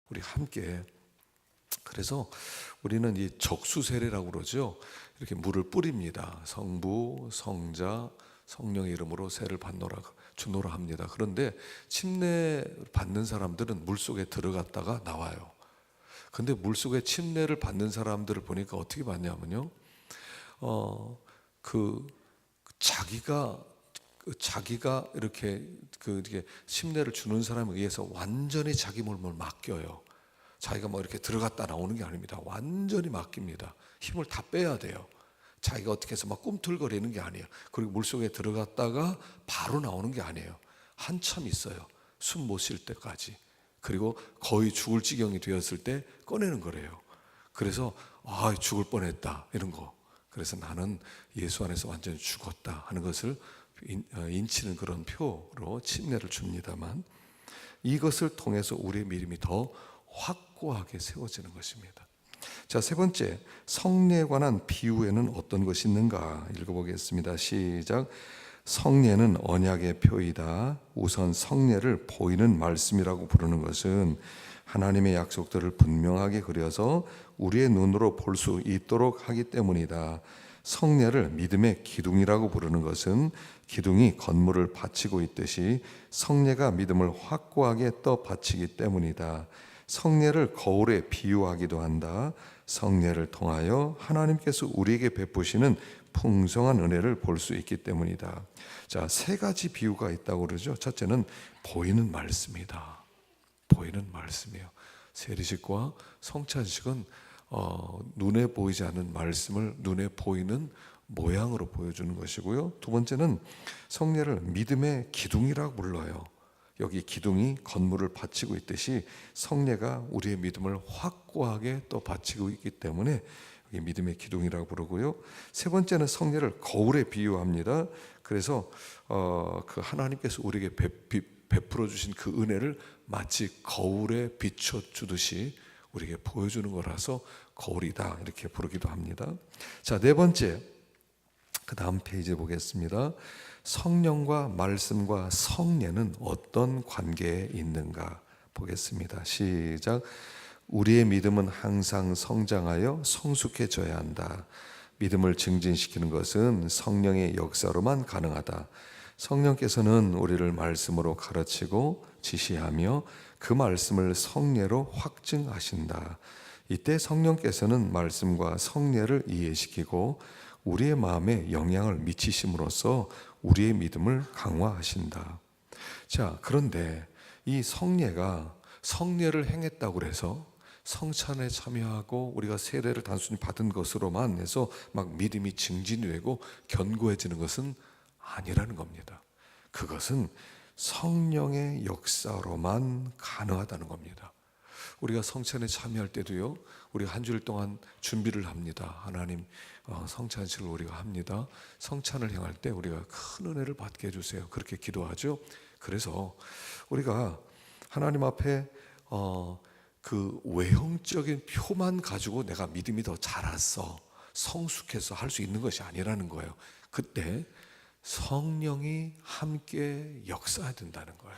우리 함께, 그래서 우리는 이 적수세례라고 그러죠. 이렇게 물을 뿌립니다. 성부, 성자, 성령의 이름으로 세를 받노라 주노라 합니다. 그런데 침례 받는 사람들은 물속에 들어갔다가 나와요. 근데 물속에 침례를 받는 사람들을 보니까 어떻게 봤냐면요, 그 자기가 이렇게 이렇게 침례를 주는 사람에 의해서 완전히 자기 몸을 맡겨요. 자기가 뭐 이렇게 들어갔다 나오는 게 아닙니다. 완전히 맡깁니다. 힘을 다 빼야 돼요. 자기가 어떻게 해서 막 꿈틀거리는 게 아니에요. 그리고 물속에 들어갔다가 바로 나오는 게 아니에요. 한참 있어요. 숨 못 쉴 때까지. 그리고 거의 죽을 지경이 되었을 때 꺼내는 거래요. 그래서 죽을 뻔했다 이런 거. 그래서 나는 예수 안에서 완전히 죽었다 하는 것을 인치는 그런 표로 침례를 줍니다만, 이것을 통해서 우리의 믿음이 더 확고하게 세워지는 것입니다. 자, 세 번째, 성례에 관한 비유에는 어떤 것이 있는가 읽어보겠습니다. 시작. 성례는 언약의 표이다. 우선 성례를 보이는 말씀이라고 부르는 것은 하나님의 약속들을 분명하게 그려서 우리의 눈으로 볼 수 있도록 하기 때문이다. 성례를 믿음의 기둥이라고 부르는 것은 기둥이 건물을 받치고 있듯이 성례가 믿음을 확고하게 떠 받치기 때문이다. 성례를 거울에 비유하기도 한다. 성례를 통하여 하나님께서 우리에게 베푸시는 풍성한 은혜를 볼 수 있기 때문이다. 자, 세 가지 비유가 있다고 그러죠. 첫째는 보이는 말씀이다. 보이는 말씀이에요. 세리식과 성찬식은 눈에 보이지 않는 말씀을 눈에 보이는 모양으로 보여주는 것이고요. 두 번째는 성례를 믿음의 기둥이라고 불러요. 여기 기둥이 건물을 받치고 있듯이 성례가 우리의 믿음을 확고하게 또 받치고 있기 때문에 여기 믿음의 기둥이라고 부르고요. 세 번째는 성례를 거울에 비유합니다. 그래서 그 하나님께서 우리에게 베풀어 주신 그 은혜를 마치 거울에 비춰 주듯이 우리에게 보여주는 거라서 거울이다 이렇게 부르기도 합니다. 자, 네 번째, 그 다음 페이지 보겠습니다. 성령과 말씀과 성례는 어떤 관계에 있는가 보겠습니다. 시작. 우리의 믿음은 항상 성장하여 성숙해져야 한다. 믿음을 증진시키는 것은 성령의 역사로만 가능하다. 성령께서는 우리를 말씀으로 가르치고 지시하며 그 말씀을 성례로 확증하신다. 이때 성령께서는 말씀과 성례를 이해시키고 우리의 마음에 영향을 미치심으로써 우리의 믿음을 강화하신다. 자, 그런데 이 성례를 행했다고 해서 성찬에 참여하고 우리가 세례를 단순히 받은 것으로만 해서 막 믿음이 증진이 되고 견고해지는 것은 아니라는 겁니다. 그것은 성령의 역사로만 가능하다는 겁니다. 우리가 성찬에 참여할 때도요, 우리가 한 주일 동안 준비를 합니다. 하나님, 성찬식을 우리가 합니다. 성찬을 행할 때 우리가 큰 은혜를 받게 해주세요. 그렇게 기도하죠. 그래서 우리가 하나님 앞에 그 외형적인 표만 가지고 내가 믿음이 더 자랐어, 성숙해서 할 수 있는 것이 아니라는 거예요. 그때 성령이 함께 역사해야 된다는 거예요.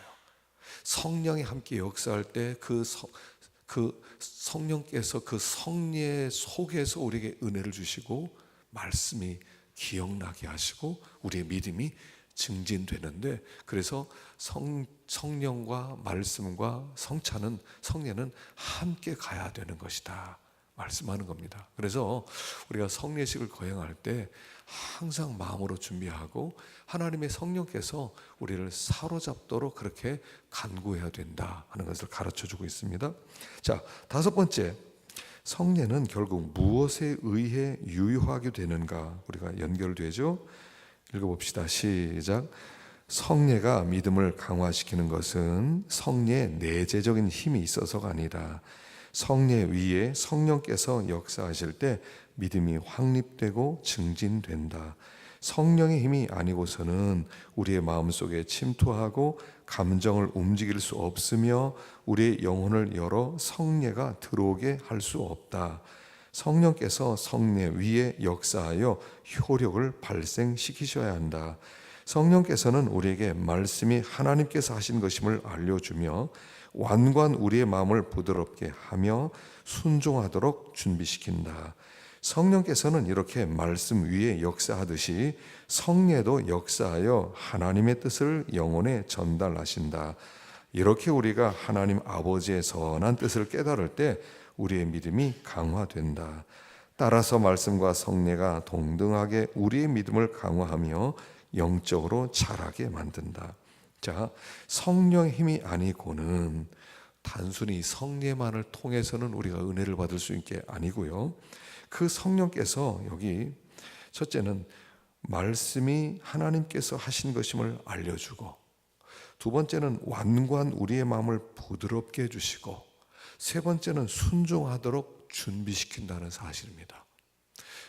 성령이 함께 역사할 때 그 성령께서 그 성례 속에서 우리에게 은혜를 주시고 말씀이 기억나게 하시고 우리의 믿음이 증진되는데, 그래서 성령과 말씀과 성례는 함께 가야 되는 것이다 말씀하는 겁니다. 그래서 우리가 성례식을 거행할 때 항상 마음으로 준비하고 하나님의 성령께서 우리를 사로잡도록 그렇게 간구해야 된다 하는 것을 가르쳐주고 있습니다. 자, 다섯 번째, 성례는 결국 무엇에 의해 유효하게 되는가 우리가 연결되죠. 읽어봅시다. 시작. 성례가 믿음을 강화시키는 것은 성례에 내재적인 힘이 있어서가 아니다. 성례 위에 성령께서 역사하실 때 믿음이 확립되고 증진된다. 성령의 힘이 아니고서는 우리의 마음속에 침투하고 감정을 움직일 수 없으며 우리의 영혼을 열어 성례가 들어오게 할 수 없다. 성령께서 성례 위에 역사하여 효력을 발생시키셔야 한다. 성령께서는 우리에게 말씀이 하나님께서 하신 것임을 알려주며 완고한 우리의 마음을 부드럽게 하며 순종하도록 준비시킨다. 성령께서는 이렇게 말씀 위에 역사하듯이 성례도 역사하여 하나님의 뜻을 영혼에 전달하신다. 이렇게 우리가 하나님 아버지의 선한 뜻을 깨달을 때 우리의 믿음이 강화된다. 따라서 말씀과 성례가 동등하게 우리의 믿음을 강화하며 영적으로 자라게 만든다. 자, 성령의 힘이 아니고는 단순히 성례만을 통해서는 우리가 은혜를 받을 수 있는 게 아니고요. 그 성령께서 여기 첫째는 말씀이 하나님께서 하신 것임을 알려주고, 두 번째는 완고한 우리의 마음을 부드럽게 해주시고, 세 번째는 순종하도록 준비시킨다는 사실입니다.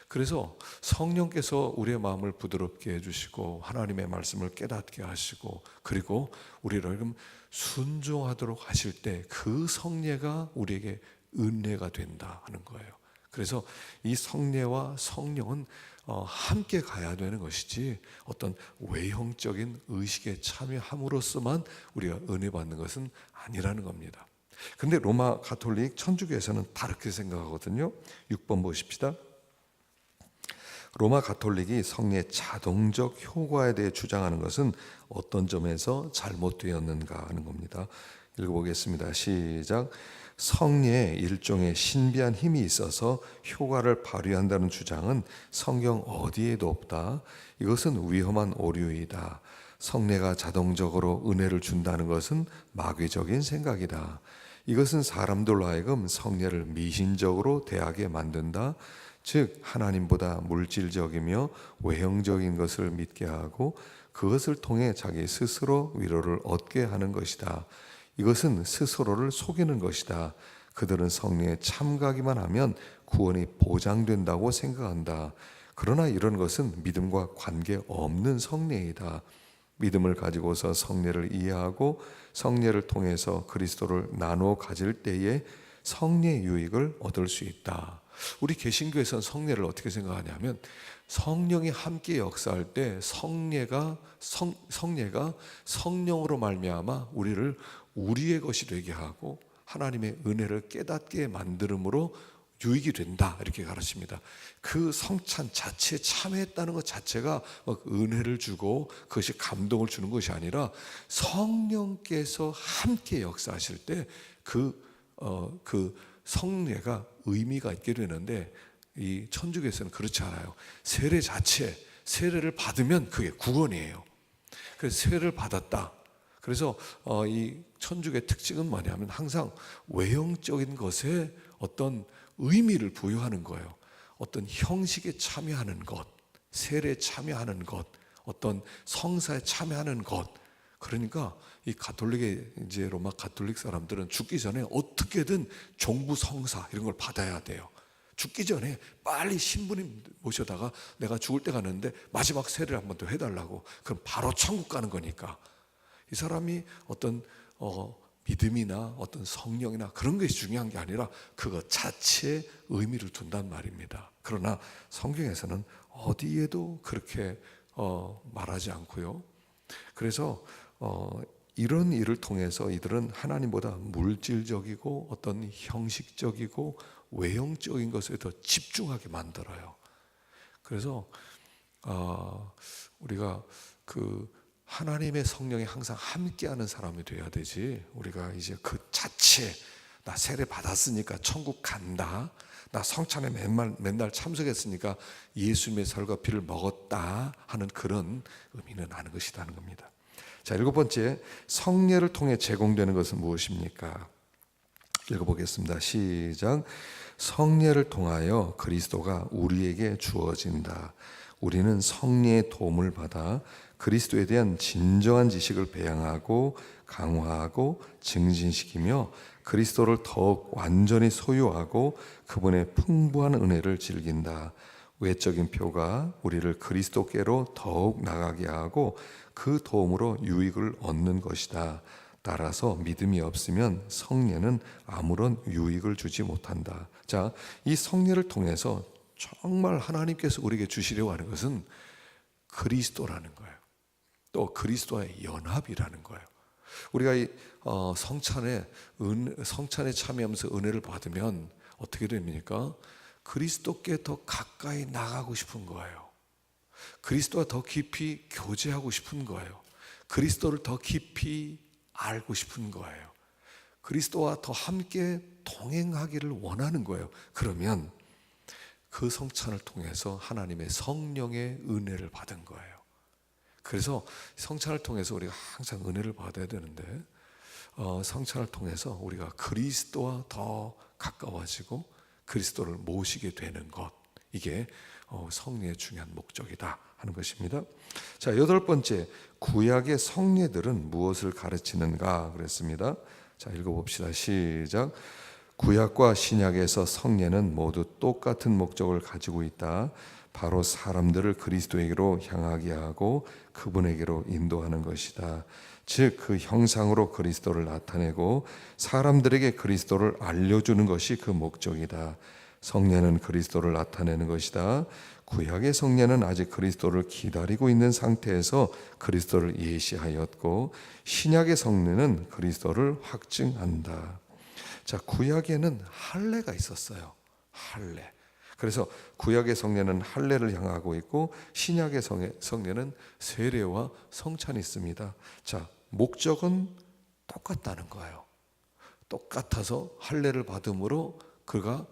그래서 성령께서 우리의 마음을 부드럽게 해주시고 하나님의 말씀을 깨닫게 하시고, 그리고 우리를 순종하도록 하실 때 그 성례가 우리에게 은혜가 된다 하는 거예요. 그래서 이 성례와 성령은 함께 가야 되는 것이지, 어떤 외형적인 의식에 참여함으로써만 우리가 은혜 받는 것은 아니라는 겁니다. 근데 로마 가톨릭 천주교에서는 다르게 생각하거든요. 6번 보십시다. 로마 가톨릭이 성례 자동적 효과에 대해 주장하는 것은 어떤 점에서 잘못되었는가 하는 겁니다. 읽어보겠습니다. 시작. 성례에 일종의 신비한 힘이 있어서 효과를 발휘한다는 주장은 성경 어디에도 없다. 이것은 위험한 오류이다. 성례가 자동적으로 은혜를 준다는 것은 마귀적인 생각이다. 이것은 사람들로 하여금 성례를 미신적으로 대하게 만든다. 즉 하나님보다 물질적이며 외형적인 것을 믿게 하고 그것을 통해 자기 스스로 위로를 얻게 하는 것이다. 이것은 스스로를 속이는 것이다. 그들은 성례에 참가하기만 하면 구원이 보장된다고 생각한다. 그러나 이런 것은 믿음과 관계없는 성례이다. 믿음을 가지고서 성례를 이해하고 성례를 통해서 그리스도를 나누어 가질 때에 성례 유익을 얻을 수 있다. 우리 개신교에서는 성례를 어떻게 생각하냐면, 성령이 함께 역사할 때 성례가 성령으로 말미암아 우리를 우리의 것이 되게 하고 하나님의 은혜를 깨닫게 만들므로 유익이 된다, 이렇게 가르칩니다. 그 성찬 자체에 참여했다는 것 자체가 막 은혜를 주고 그것이 감동을 주는 것이 아니라, 성령께서 함께 역사하실 때 그 성례가 의미가 있게 되는데, 이 천주교에서는 그렇지 않아요. 세례 자체, 세례를 받으면 그게 구원이에요. 그래서 세례를 받았다. 그래서 이 천주교의 특징은 뭐냐면 항상 외형적인 것에 어떤 의미를 부여하는 거예요. 어떤 형식에 참여하는 것, 세례에 참여하는 것, 어떤 성사에 참여하는 것. 그러니까 이 가톨릭의 이제 로마 가톨릭 사람들은 죽기 전에 어떻게든 종부 성사 이런 걸 받아야 돼요. 죽기 전에 빨리 신부님 모셔다가 내가 죽을 때 가는데 마지막 세례를 한 번 더 해달라고. 그럼 바로 천국 가는 거니까. 이 사람이 어떤 믿음이나 어떤 성령이나 그런 것이 중요한 게 아니라 그것 자체에 의미를 둔단 말입니다. 그러나 성경에서는 어디에도 그렇게 말하지 않고요. 그래서 이런 일을 통해서 이들은 하나님보다 물질적이고 어떤 형식적이고 외형적인 것에 더 집중하게 만들어요. 그래서 우리가 그 하나님의 성령이 항상 함께하는 사람이 돼야 되지, 우리가 이제 그 자체, 나 세례 받았으니까 천국 간다, 나 성찬에 맨날 참석했으니까 예수님의 살과 피를 먹었다 하는 그런 의미는 아닌 것이라는 겁니다. 자, 7번째, 성례를 통해 제공되는 것은 무엇입니까? 읽어보겠습니다. 시작. 성례를 통하여 그리스도가 우리에게 주어진다. 우리는 성례의 도움을 받아 그리스도에 대한 진정한 지식을 배양하고 강화하고 증진시키며 그리스도를 더욱 완전히 소유하고 그분의 풍부한 은혜를 즐긴다. 외적인 표가 우리를 그리스도께로 더욱 나가게 하고 그 도움으로 유익을 얻는 것이다. 따라서 믿음이 없으면 성례는 아무런 유익을 주지 못한다. 자, 이 성례를 통해서 정말 하나님께서 우리에게 주시려고 하는 것은 그리스도라는 거예요. 또 그리스도와의 연합이라는 거예요. 우리가 이 성찬에 참여하면서 은혜를 받으면 어떻게 됩니까? 그리스도께 더 가까이 나가고 싶은 거예요. 그리스도와 더 깊이 교제하고 싶은 거예요. 그리스도를 더 깊이 알고 싶은 거예요. 그리스도와 더 함께 동행하기를 원하는 거예요. 그러면 그 성찬을 통해서 하나님의 성령의 은혜를 받은 거예요. 그래서 성찬을 통해서 우리가 항상 은혜를 받아야 되는데, 성찬을 통해서 우리가 그리스도와 더 가까워지고 그리스도를 모시게 되는 것, 이게 성례의 중요한 목적이다 하는 것입니다. 자, 8번째, 구약의 성례들은 무엇을 가르치는가 그랬습니다. 자, 읽어봅시다. 시작. 구약과 신약에서 성례는 모두 똑같은 목적을 가지고 있다. 바로 사람들을 그리스도에게로 향하게 하고 그분에게로 인도하는 것이다. 즉 그 형상으로 그리스도를 나타내고 사람들에게 그리스도를 알려주는 것이 그 목적이다. 성례는 그리스도를 나타내는 것이다. 구약의 성례는 아직 그리스도를 기다리고 있는 상태에서 그리스도를 예시하였고, 신약의 성례는 그리스도를 확증한다. 자, 구약에는 할례가 있었어요. 할례. 그래서 구약의 성례는 할례를 향하고 있고, 신약의 성례는 세례와 성찬이 있습니다. 자, 목적은 똑같다는 거예요. 똑같아서 할례를 받음으로 그가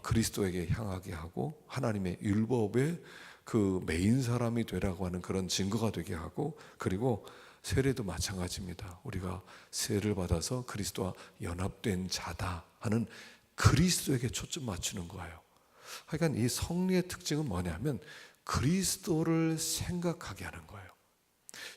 그리스도에게 향하게 하고 하나님의 율법의 그 메인 사람이 되라고 하는 그런 증거가 되게 하고, 그리고 세례도 마찬가지입니다. 우리가 세례를 받아서 그리스도와 연합된 자다 하는 그리스도에게 초점 맞추는 거예요. 하여간 이 성례의 특징은 뭐냐면 그리스도를 생각하게 하는 거예요.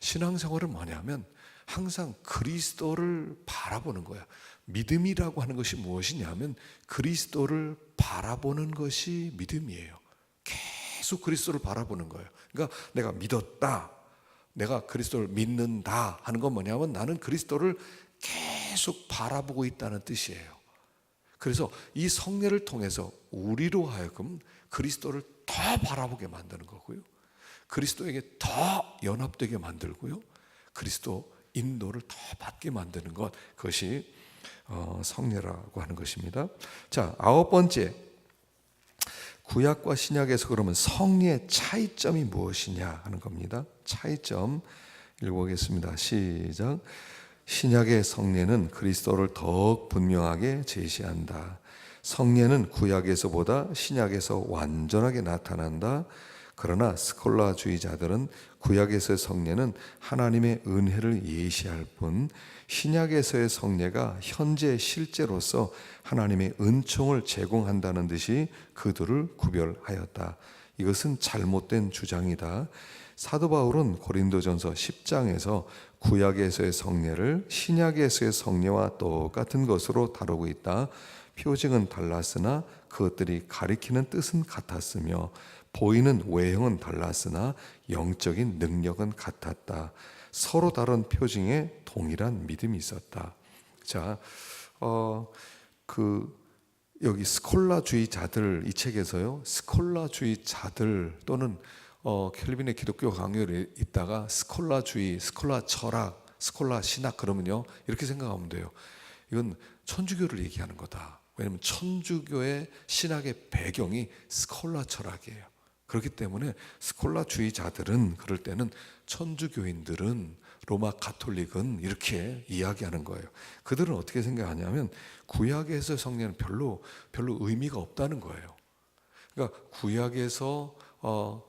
신앙생활은 뭐냐면 항상 그리스도를 바라보는 거예요. 믿음이라고 하는 것이 무엇이냐면 그리스도를 바라보는 것이 믿음이에요. 계속 그리스도를 바라보는 거예요. 그러니까 내가 믿었다, 내가 그리스도를 믿는다 하는 건 뭐냐면 나는 그리스도를 계속 바라보고 있다는 뜻이에요. 그래서 이 성례를 통해서 우리로 하여금 그리스도를 더 바라보게 만드는 거고요, 그리스도에게 더 연합되게 만들고요, 그리스도 인도를 더 받게 만드는 것, 그것이 성례라고 하는 것입니다. 자, 9번째, 구약과 신약에서 그러면 성례의 차이점이 무엇이냐 하는 겁니다. 차이점 읽어보겠습니다. 시작. 신약의 성례는 그리스도를 더욱 분명하게 제시한다. 성례는 구약에서보다 신약에서 완전하게 나타난다. 그러나 스콜라주의자들은 구약에서의 성례는 하나님의 은혜를 예시할 뿐 신약에서의 성례가 현재 실제로서 하나님의 은총을 제공한다는 듯이 그들을 구별하였다. 이것은 잘못된 주장이다. 사도 바울은 고린도전서 10장에서 구약에서의 성례를 신약에서의 성례와 똑같은 것으로 다루고 있다. 표징은 달랐으나 그것들이 가리키는 뜻은 같았으며 보이는 외형은 달랐으나 영적인 능력은 같았다. 서로 다른 표징에 동일한 믿음이 있었다. 자, 여기 스콜라주의자들, 이 책에서요, 스콜라주의자들 또는 켈빈의 기독교 강요를 있다가 스콜라주의, 스콜라 철학, 스콜라 신학 그러면요 이렇게 생각하면 돼요. 이건 천주교를 얘기하는 거다. 왜냐하면 천주교의 신학의 배경이 스콜라 철학이에요. 그렇기 때문에 스콜라주의자들은 그럴 때는 천주교인들은 로마 가톨릭은 이렇게 이야기하는 거예요. 그들은 어떻게 생각하냐면 구약에서 성례는 별로 의미가 없다는 거예요. 그러니까 구약에서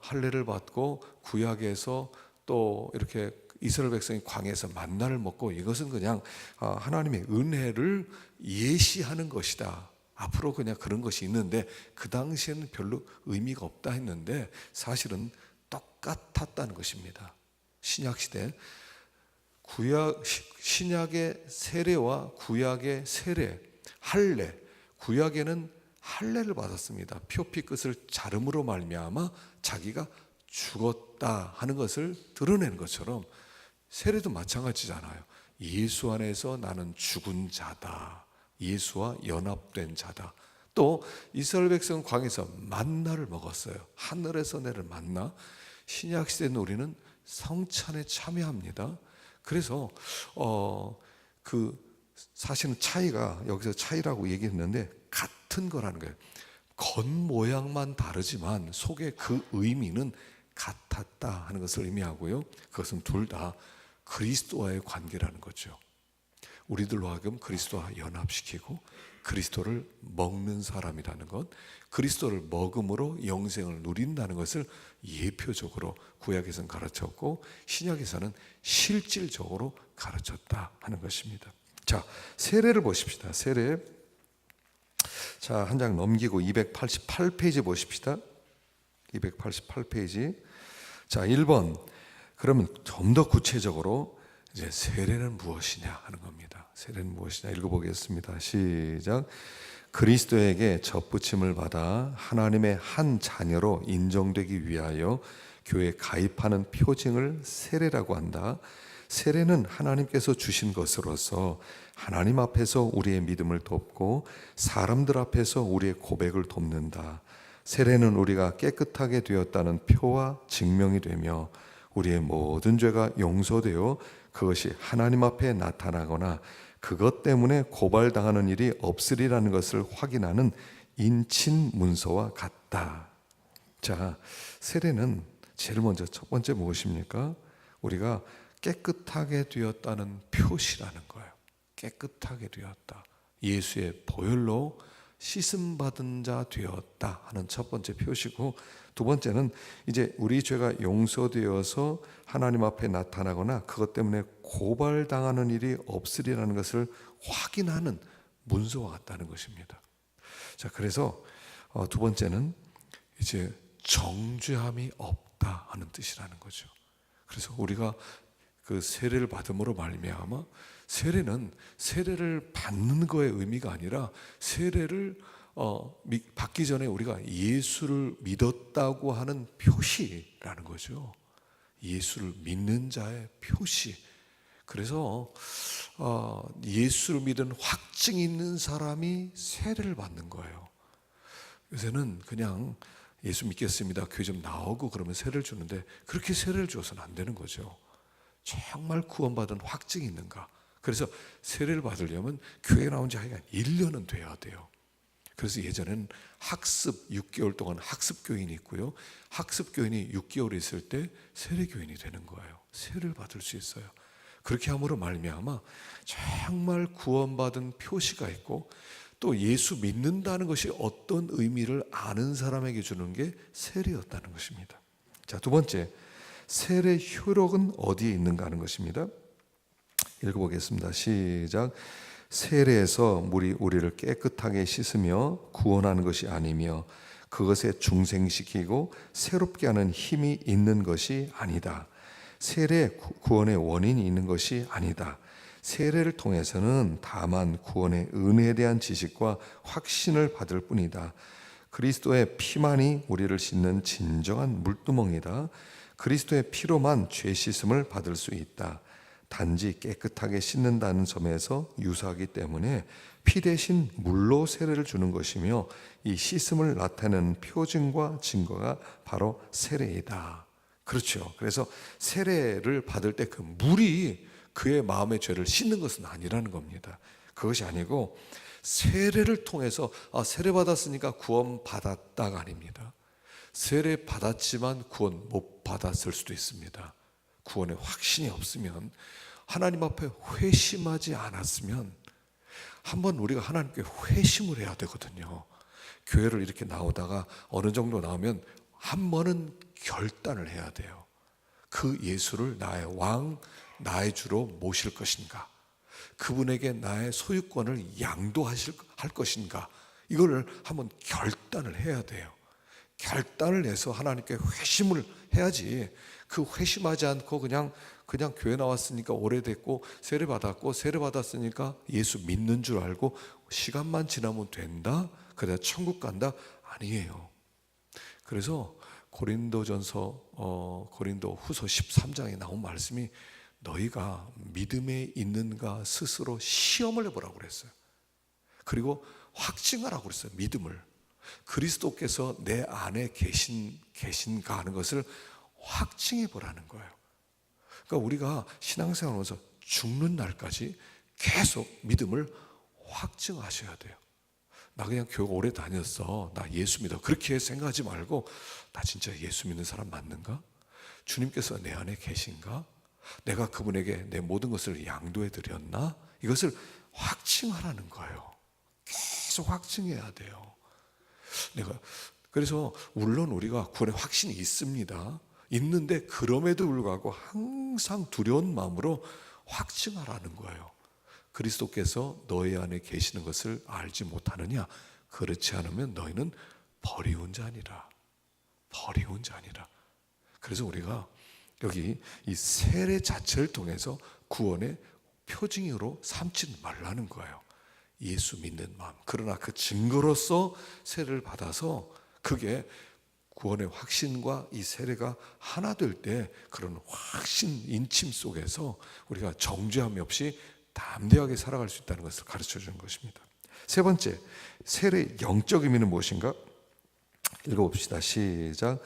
할례를 받고 구약에서 또 이렇게 이스라엘 백성이 광야에서 만나를 먹고 이것은 그냥 하나님의 은혜를 예시하는 것이다. 앞으로 그냥 그런 것이 있는데 그 당시에는 별로 의미가 없다 했는데 사실은 똑같았다는 것입니다. 신약시대 신약의 세례와 구약의 세례, 할례, 구약에는 할례를 받았습니다. 표피 끝을 자름으로 말미암아 자기가 죽었다 하는 것을 드러내는 것처럼 세례도 마찬가지잖아요. 예수 안에서 나는 죽은 자다. 예수와 연합된 자다. 또 이스라엘 백성 광야에서 만나를 먹었어요. 하늘에서 내릴 만나. 신약 시대는 우리는 성찬에 참여합니다. 그래서 그 사실은 차이가, 여기서 차이라고 얘기했는데 같은 거라는 거예요. 겉모양만 다르지만 속에 그 의미는 같았다 하는 것을 의미하고요. 그것은 둘 다 그리스도와의 관계라는 거죠. 우리들로 하여금 그리스도와 연합시키고 그리스도를 먹는 사람이라는 것, 그리스도를 먹음으로 영생을 누린다는 것을 예표적으로 구약에서는 가르쳤고 신약에서는 실질적으로 가르쳤다 하는 것입니다. 자, 세례를 보십시다. 세례. 자, 한 장 넘기고 288페이지 보십시다. 288페이지. 자, 1번. 그러면 좀 더 구체적으로 이제 세례는 무엇이냐 하는 겁니다. 세례는 무엇이냐 읽어보겠습니다. 시작. 그리스도에게 접붙임을 받아 하나님의 한 자녀로 인정되기 위하여 교회에 가입하는 표징을 세례라고 한다. 세례는 하나님께서 주신 것으로서 하나님 앞에서 우리의 믿음을 돕고 사람들 앞에서 우리의 고백을 돕는다. 세례는 우리가 깨끗하게 되었다는 표와 증명이 되며 우리의 모든 죄가 용서되어 그것이 하나님 앞에 나타나거나 그것 때문에 고발당하는 일이 없으리라는 것을 확인하는 인친 문서와 같다. 자, 세례는 제일 먼저 첫 번째 무엇입니까? 우리가 깨끗하게 되었다는 표시라는 거예요. 깨끗하게 되었다. 예수의 보혈로 씻음 받은 자 되었다 하는 첫 번째 표시고, 두 번째는 이제 우리 죄가 용서되어서 하나님 앞에 나타나거나 그것 때문에 고발당하는 일이 없으리라는 것을 확인하는 문서와 같다는 것입니다. 자, 그래서 두 번째는 이제 정죄함이 없다 하는 뜻이라는 거죠. 그래서 우리가 그 세례를 받음으로 말미암아, 세례는 세례를 받는 거의 의미가 아니라 세례를 받기 전에 우리가 예수를 믿었다고 하는 표시라는 거죠. 예수를 믿는 자의 표시. 그래서 예수를 믿은 확증이 있는 사람이 세례를 받는 거예요. 요새는 그냥 예수 믿겠습니다, 교회 좀 나오고 그러면 세례를 주는데, 그렇게 세례를 줘서는 안 되는 거죠. 정말 구원받은 확증이 있는가. 그래서 세례를 받으려면 교회에 나온 지 하여간 1년은 돼야 돼요. 그래서 예전에는 학습 6개월 동안 학습교인이 있고요, 학습교인이 6개월 있을 때 세례교인이 되는 거예요. 세례를 받을 수 있어요. 그렇게 함으로 말미암아 정말 구원받은 표시가 있고, 또 예수 믿는다는 것이 어떤 의미를 아는 사람에게 주는 게 세례였다는 것입니다. 자, 두 번째, 세례 효력은 어디에 있는가 하는 것입니다. 읽어보겠습니다. 시작. 세례에서 물이 우리를 깨끗하게 씻으며 구원하는 것이 아니며 그것에 중생시키고 새롭게 하는 힘이 있는 것이 아니다. 세례 구원의 원인이 있는 것이 아니다. 세례를 통해서는 다만 구원의 은혜에 대한 지식과 확신을 받을 뿐이다. 그리스도의 피만이 우리를 씻는 진정한 물두멍이다. 그리스도의 피로만 죄 씻음을 받을 수 있다. 단지 깨끗하게 씻는다는 점에서 유사하기 때문에 피 대신 물로 세례를 주는 것이며, 이 씻음을 나타내는 표징과 증거가 바로 세례이다. 그렇죠. 그래서 세례를 받을 때 그 물이 그의 마음의 죄를 씻는 것은 아니라는 겁니다. 그것이 아니고 세례를 통해서 세례 받았으니까 구원 받았다가 아닙니다. 세례 받았지만 구원 못 받았을 수도 있습니다. 구원의 확신이 없으면, 하나님 앞에 회심하지 않았으면, 한번 우리가 하나님께 회심을 해야 되거든요. 교회를 이렇게 나오다가 어느 정도 나오면 한 번은 결단을 해야 돼요. 그 예수를 나의 왕, 나의 주로 모실 것인가, 그분에게 나의 소유권을 양도할 것인가, 이거를 한번 결단을 해야 돼요. 결단을 해서 하나님께 회심을 해야지, 그 회심하지 않고 그냥 교회 나왔으니까 오래됐고 세례 받았으니까 예수 믿는 줄 알고 시간만 지나면 된다, 그래야 천국 간다, 아니에요. 그래서 고린도전서 고린도후서 13장에 나온 말씀이, 너희가 믿음에 있는가 스스로 시험을 해보라고 그랬어요. 그리고 확증하라고 그랬어요. 믿음을, 그리스도께서 내 안에 계신가 하는 것을 확증해 보라는 거예요. 그러니까 우리가 신앙생활하면서 죽는 날까지 계속 믿음을 확증하셔야 돼요. 나 그냥 교회 오래 다녔어, 나 예수 믿어, 그렇게 생각하지 말고 나 진짜 예수 믿는 사람 맞는가? 주님께서 내 안에 계신가? 내가 그분에게 내 모든 것을 양도해 드렸나? 이것을 확증하라는 거예요. 계속 확증해야 돼요. 그래서 물론 우리가 구원의 확신이 있습니다. 있는데 그럼에도 불구하고 항상 두려운 마음으로 확증하라는 거예요. 그리스도께서 너희 안에 계시는 것을 알지 못하느냐? 그렇지 않으면 너희는 버리운 자니라. 버리운 자니라. 그래서 우리가 여기 이 세례 자체를 통해서 구원의 표징으로 삼지 말라는 거예요. 예수 믿는 마음. 그러나 그 증거로서 세례를 받아서 그게 구원의 확신과 이 세례가 하나 될 때 그런 확신 인침 속에서 우리가 정죄함이 없이 담대하게 살아갈 수 있다는 것을 가르쳐 주는 것입니다. 세 번째, 세례의 영적 의미는 무엇인가? 읽어봅시다. 시작.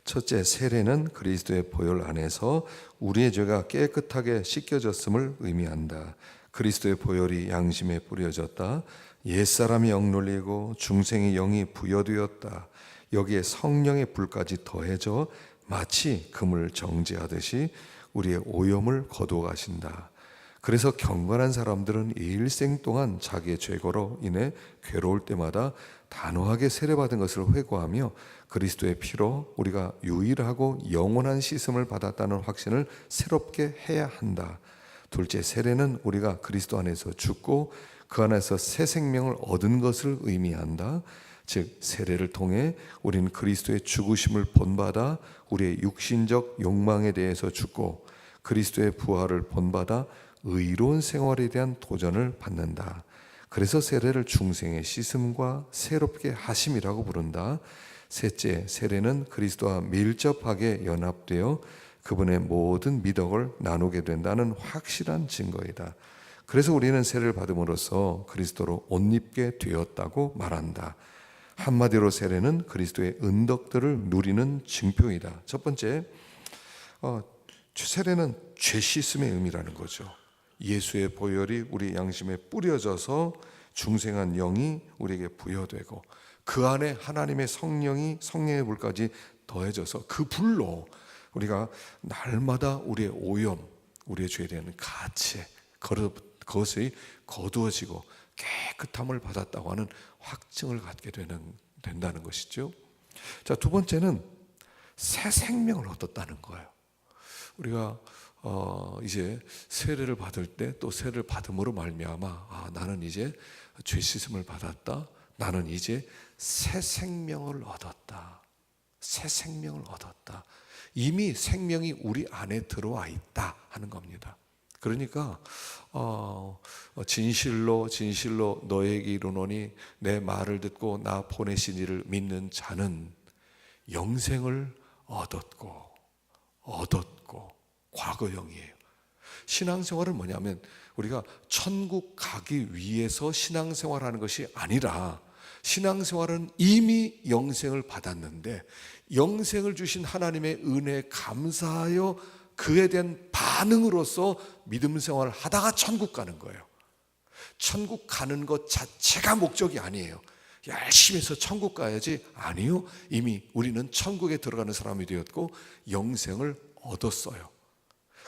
첫째, 세례는 그리스도의 보혈 안에서 우리의 죄가 깨끗하게 씻겨졌음을 의미한다. 그리스도의 보혈이 양심에 뿌려졌다. 옛사람이 억눌리고 중생의 영이 부여되었다. 여기에 성령의 불까지 더해져 마치 금을 정제하듯이 우리의 오염을 거두어 가신다. 그래서 경건한 사람들은 일생 동안 자기의 죄거로 인해 괴로울 때마다 단호하게 세례받은 것을 회고하며 그리스도의 피로 우리가 유일하고 영원한 씻음을 받았다는 확신을 새롭게 해야 한다. 둘째, 세례는 우리가 그리스도 안에서 죽고 그 안에서 새 생명을 얻은 것을 의미한다. 즉 세례를 통해 우리는 그리스도의 죽으심을 본받아 우리의 육신적 욕망에 대해서 죽고 그리스도의 부활을 본받아 의로운 생활에 대한 도전을 받는다. 그래서 세례를 중생의 씻음과 새롭게 하심이라고 부른다. 셋째, 세례는 그리스도와 밀접하게 연합되어 그분의 모든 미덕을 나누게 된다는 확실한 증거이다. 그래서 우리는 세례를 받음으로써 그리스도로 옷 입게 되었다고 말한다. 한마디로 세례는 그리스도의 은덕들을 누리는 증표이다. 첫 번째, 세례는 죄 씻음의 의미라는 거죠. 예수의 보혈이 우리 양심에 뿌려져서 중생한 영이 우리에게 부여되고 그 안에 하나님의 성령의 불까지 더해져서 그 불로 우리가 날마다 우리의 오염, 우리의 죄에 대한 가치, 그것이 거두어지고 깨끗함을 받았다고 하는 확증을 갖게 된다는 것이죠. 자, 두 번째는 새 생명을 얻었다는 거예요. 우리가 이제 세례를 받을 때 또 세례를 받음으로 말미암아 나는 이제 죄 씻음을 받았다. 나는 이제 새 생명을 얻었다. 새 생명을 얻었다. 이미 생명이 우리 안에 들어와 있다 하는 겁니다. 그러니까 진실로 너에게 이르노니 내 말을 듣고 나 보내신 이를 믿는 자는 영생을 얻었고 과거형이에요. 신앙생활은 뭐냐면 우리가 천국 가기 위해서 신앙생활하는 것이 아니라 신앙생활은 이미 영생을 받았는데 영생을 주신 하나님의 은혜에 감사하여 그에 대한 반응으로서 믿음 생활을 하다가 천국 가는 거예요. 천국 가는 것 자체가 목적이 아니에요. 열심히 해서 천국 가야지. 아니요. 이미 우리는 천국에 들어가는 사람이 되었고 영생을 얻었어요.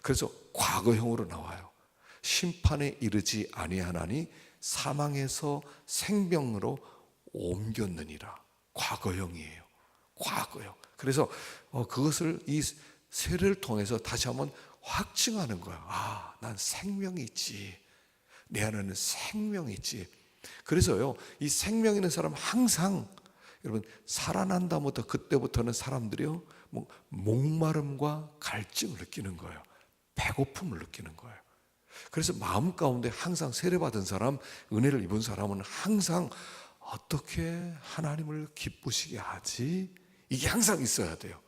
그래서 과거형으로 나와요. 심판에 이르지 아니하나니 사망에서 생명으로 옮겼느니라. 과거형이에요. 과거형. 그래서 그것을 이 세례를 통해서 다시 한번 확증하는 거야. 난 생명이 있지. 내 안에는 생명이 있지. 그래서요, 이 생명 있는 사람은 항상 여러분 살아난다부터 그때부터는 사람들이요 목마름과 갈증을 느끼는 거예요. 배고픔을 느끼는 거예요. 그래서 마음 가운데 항상 세례받은 사람, 은혜를 입은 사람은 항상 어떻게 하나님을 기쁘시게 하지? 이게 항상 있어야 돼요.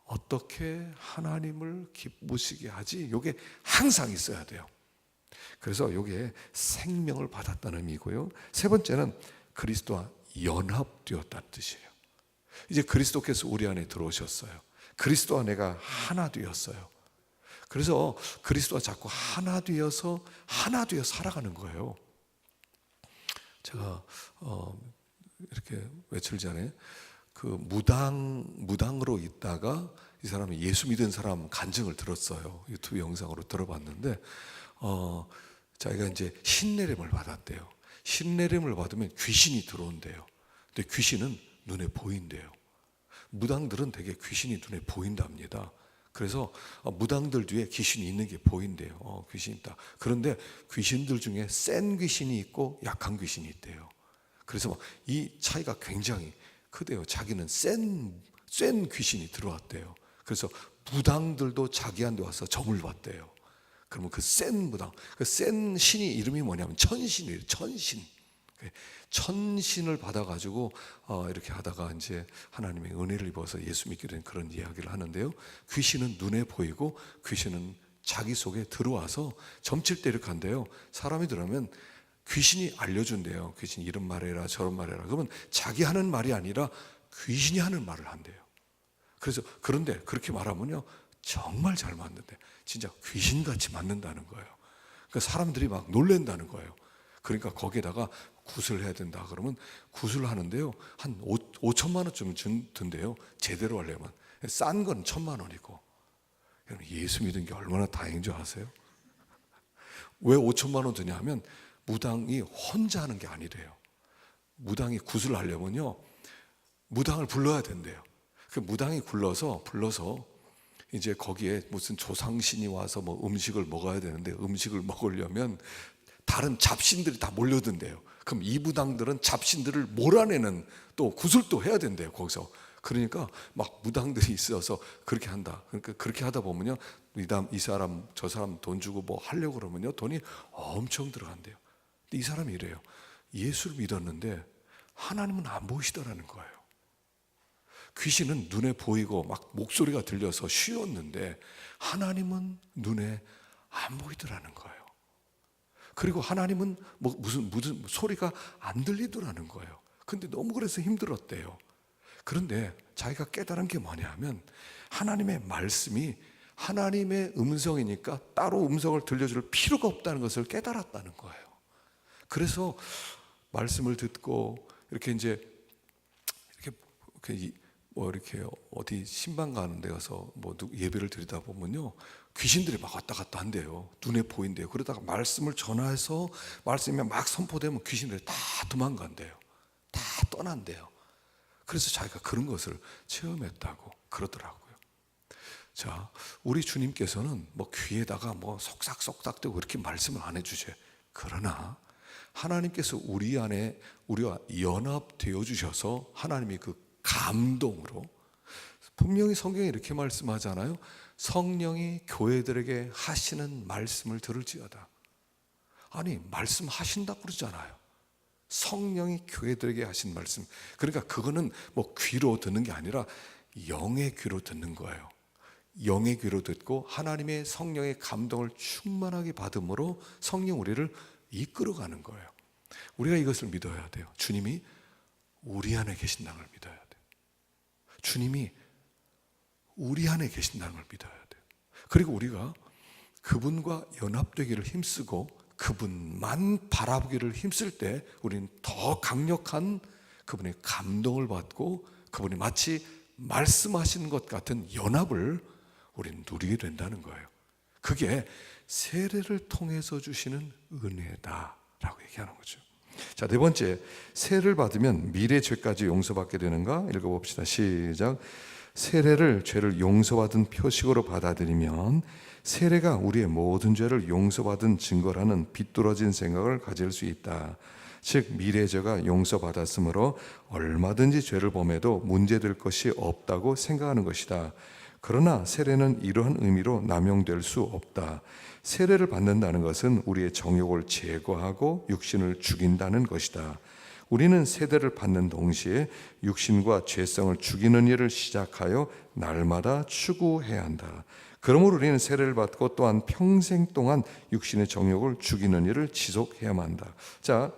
어떻게 하나님을 기쁘시게 하지? 이게 항상 있어야 돼요. 그래서 이게 생명을 받았다는 의미고요. 세 번째는 그리스도와 연합되었다는 뜻이에요. 이제 그리스도께서 우리 안에 들어오셨어요. 그리스도와 내가 하나 되었어요. 그래서 그리스도와 자꾸 하나 되어서 살아가는 거예요. 제가 이렇게 며칠 전에 그 무당으로 있다가 이 사람이 예수 믿은 사람 간증을 들었어요. 유튜브 영상으로 들어봤는데 자기가 이제 신내림을 받았대요. 신내림을 받으면 귀신이 들어온대요. 근데 귀신은 눈에 보인대요. 무당들은 되게 귀신이 눈에 보인답니다. 그래서 무당들 뒤에 귀신이 있는 게 보인대요. 귀신이 있다. 그런데 귀신들 중에 센 귀신이 있고 약한 귀신이 있대요. 그래서 이 차이가 굉장히 크대요. 자기는 센 귀신이 들어왔대요. 그래서 무당들도 자기한테 와서 점을 봤대요. 그러면 그 센 무당, 그 센 신이 이름이 뭐냐면 천신이에요. 천신을 받아가지고 이렇게 하다가 이제 하나님의 은혜를 입어서 예수 믿게 된 그런 이야기를 하는데요. 귀신은 눈에 보이고 귀신은 자기 속에 들어와서 점칠 때 이렇게 한대요. 사람이 들어오면 귀신이 알려준대요. 귀신 이런 말해라 저런 말해라. 그러면 자기 하는 말이 아니라 귀신이 하는 말을 한대요. 그래서 그런데 그렇게 말하면요 정말 잘 맞는데 진짜 귀신같이 맞는다는 거예요. 그러니까 사람들이 막 놀란다는 거예요. 그러니까 거기에다가 굿을 해야 된다 그러면 굿을 하는데요 한 5천만 원쯤 든대요. 제대로 하려면 싼 건 1,000만 원이고. 여러분 예수 믿은 게 얼마나 다행인 줄 아세요? 왜 5천만 원 드냐 하면 무당이 혼자 하는 게 아니래요. 무당이 굿을 하려면요 무당을 불러야 된대요. 그 무당이 불러서 이제 거기에 무슨 조상신이 와서 뭐 음식을 먹어야 되는데 음식을 먹으려면 다른 잡신들이 다 몰려든대요. 그럼 이 무당들은 잡신들을 몰아내는 또 구슬도 해야 된대요. 거기서. 그러니까 막 무당들이 있어서 그렇게 한다. 그러니까 그렇게 하다 보면요 이 사람 저 사람 돈 주고 뭐 하려고 그러면요 돈이 엄청 들어간대요. 근데 이 사람이 이래요. 예수를 믿었는데 하나님은 안 보이시더라는 거예요. 귀신은 눈에 보이고 막 목소리가 들려서 쉬웠는데 하나님은 눈에 안 보이더라는 거예요. 그리고 하나님은 뭐 무슨 소리가 안 들리더라는 거예요. 근데 너무 그래서 힘들었대요. 그런데 자기가 깨달은 게 뭐냐면 하나님의 말씀이 하나님의 음성이니까 따로 음성을 들려줄 필요가 없다는 것을 깨달았다는 거예요. 그래서 말씀을 듣고 이렇게 이제 이렇게 뭐 이렇게 어디 신방 가는 데 가서 뭐 예배를 드리다 보면요 귀신들이 막 왔다 갔다 한대요. 눈에 보인대요. 그러다가 말씀을 전해서 말씀이 막 선포되면 귀신들이 다 도망간대요. 다 떠난대요. 그래서 자기가 그런 것을 체험했다고 그러더라고요. 자, 우리 주님께서는 뭐 귀에다가 뭐 속삭속삭대고 그렇게 말씀을 안 해주셔요. 그러나 하나님께서 우리 안에 우리와 연합되어 주셔서 하나님이 그 감동으로 분명히 성경에 이렇게 말씀하잖아요. 성령이 교회들에게 하시는 말씀을 들을지어다. 아니 말씀하신다고 그러잖아요. 성령이 교회들에게 하신 말씀. 그러니까 그거는 뭐 귀로 듣는 게 아니라 영의 귀로 듣는 거예요. 영의 귀로 듣고 하나님의 성령의 감동을 충만하게 받음으로 성령 우리를 이끌어가는 거예요. 우리가 이것을 믿어야 돼요. 주님이 우리 안에 계신다는 걸 믿어야 돼요. 주님이 우리 안에 계신다는 걸 믿어야 돼요. 그리고 우리가 그분과 연합되기를 힘쓰고 그분만 바라보기를 힘쓸 때 우리는 더 강력한 그분의 감동을 받고 그분이 마치 말씀하시는 것 같은 연합을 우리는 누리게 된다는 거예요. 그게 세례를 통해서 주시는 은혜다라고 얘기하는 거죠. 자, 네 번째, 세례를 받으면 미래 죄까지 용서받게 되는가? 읽어봅시다. 시작. 세례를 죄를 용서받은 표식으로 받아들이면 세례가 우리의 모든 죄를 용서받은 증거라는 비뚤어진 생각을 가질 수 있다. 즉 미래 죄가 용서받았으므로 얼마든지 죄를 범해도 문제될 것이 없다고 생각하는 것이다. 그러나 세례는 이러한 의미로 남용될 수 없다. 세례를 받는다는 것은 우리의 정욕을 제거하고 육신을 죽인다는 것이다. 우리는 세례를 받는 동시에 육신과 죄성을 죽이는 일을 시작하여 날마다 추구해야 한다. 그러므로 우리는 세례를 받고 또한 평생 동안 육신의 정욕을 죽이는 일을 지속해야만 한다. 자,